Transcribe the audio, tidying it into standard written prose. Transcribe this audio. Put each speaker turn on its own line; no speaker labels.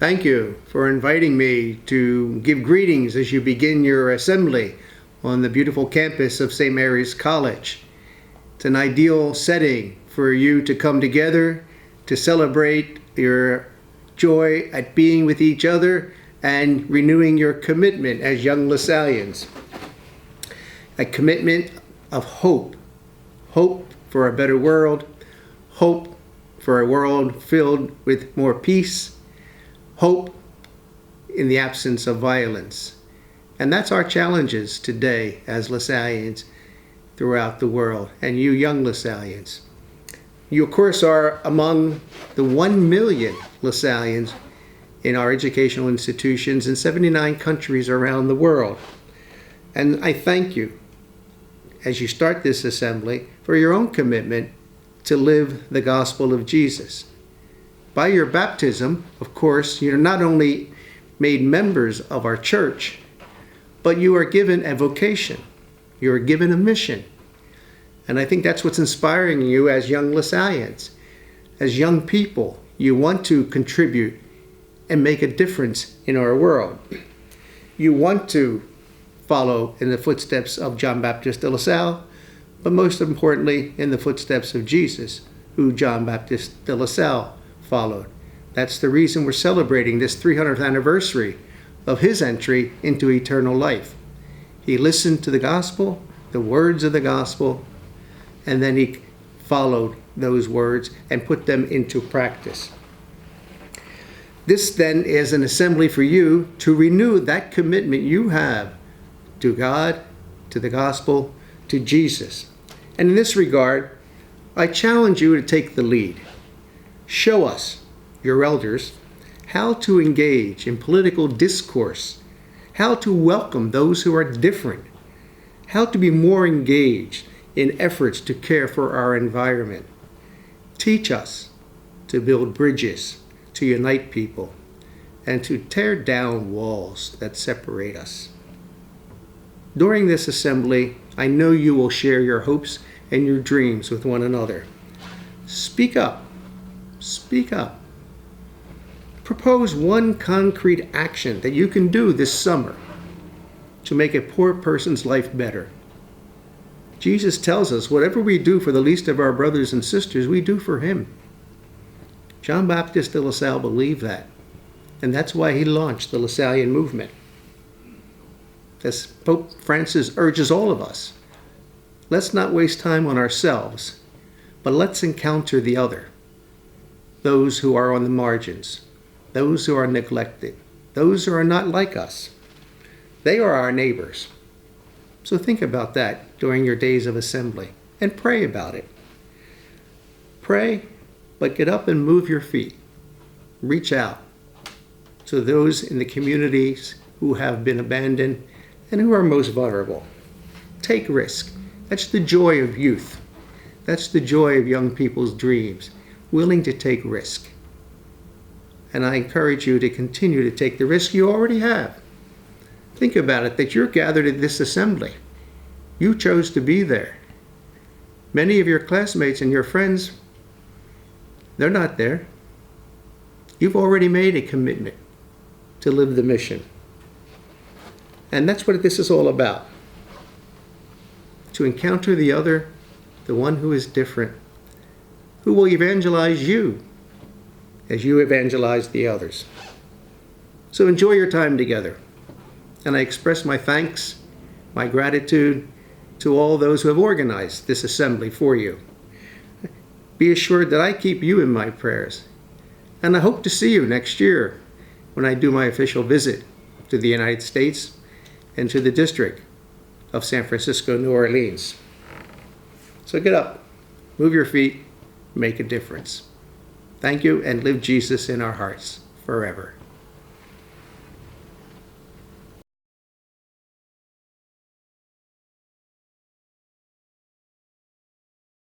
Thank you for inviting me to give greetings as you begin your assembly on the beautiful campus of St. Mary's College. It's an ideal setting for you to come together to celebrate your joy at being with each other and renewing your commitment as young Lasallians. A commitment of hope. Hope for a better world. Hope for a world filled with more peace. Hope in the absence of violence. And that's our challenges today as Lasallians throughout the world, and you young Lasallians. You, of course, are among the 1 million Lasallians in our educational institutions in 79 countries around the world. And I thank you, as you start this assembly, for your own commitment to live the gospel of Jesus. By your baptism, of course, you're not only made members of our church, but you are given a vocation. You are given a mission. And I think that's what's inspiring you as young Lasallians. As young people, you want to contribute and make a difference in our world. You want to follow in the footsteps of John Baptist de La Salle, but most importantly, in the footsteps of Jesus, who John Baptist de La Salle followed. That's the reason we're celebrating this 300th anniversary of his entry into eternal life. He listened to the gospel, the words of the gospel, and then he followed those words and put them into practice. This then is an assembly for you to renew that commitment you have to God, to the gospel, to Jesus. And in this regard, I challenge you to take the lead. Show us, your elders, how to engage in political discourse, how to welcome those who are different, how to be more engaged in efforts to care for our environment. Teach us to build bridges, to unite people, and to tear down walls that separate us. During this assembly, I know you will share your hopes and your dreams with one another. Speak up. Speak up. Propose one concrete action that you can do this summer to make a poor person's life better. Jesus tells us whatever we do for the least of our brothers and sisters, we do for him. John Baptist de La Salle believed that, and that's why he launched the Lasallian movement. As Pope Francis urges all of us, let's not waste time on ourselves, but let's encounter the other, those who are on the margins, those who are neglected, those who are not like us. They are our neighbors. So think about that during your days of assembly and pray about it. Pray, but get up and move your feet. Reach out to those in the communities who have been abandoned and who are most vulnerable. Take risk. That's the joy of youth. That's the joy of young people's dreams, willing to take risk. And I encourage you to continue to take the risk you already have. Think about it, that you're gathered at this assembly. You chose to be there. Many of your classmates and your friends, they're not there. You've already made a commitment to live the mission. And that's what this is all about. To encounter the other, the one who is different, who will evangelize you as you evangelize the others. So enjoy your time together. And I express my thanks, my gratitude to all those who have organized this assembly for you. Be assured that I keep you in my prayers. And I hope to see you next year when I do my official visit to the United States and to the District of San Francisco, New Orleans. So get up, move your feet, make a difference. Thank you, and live Jesus in our hearts forever.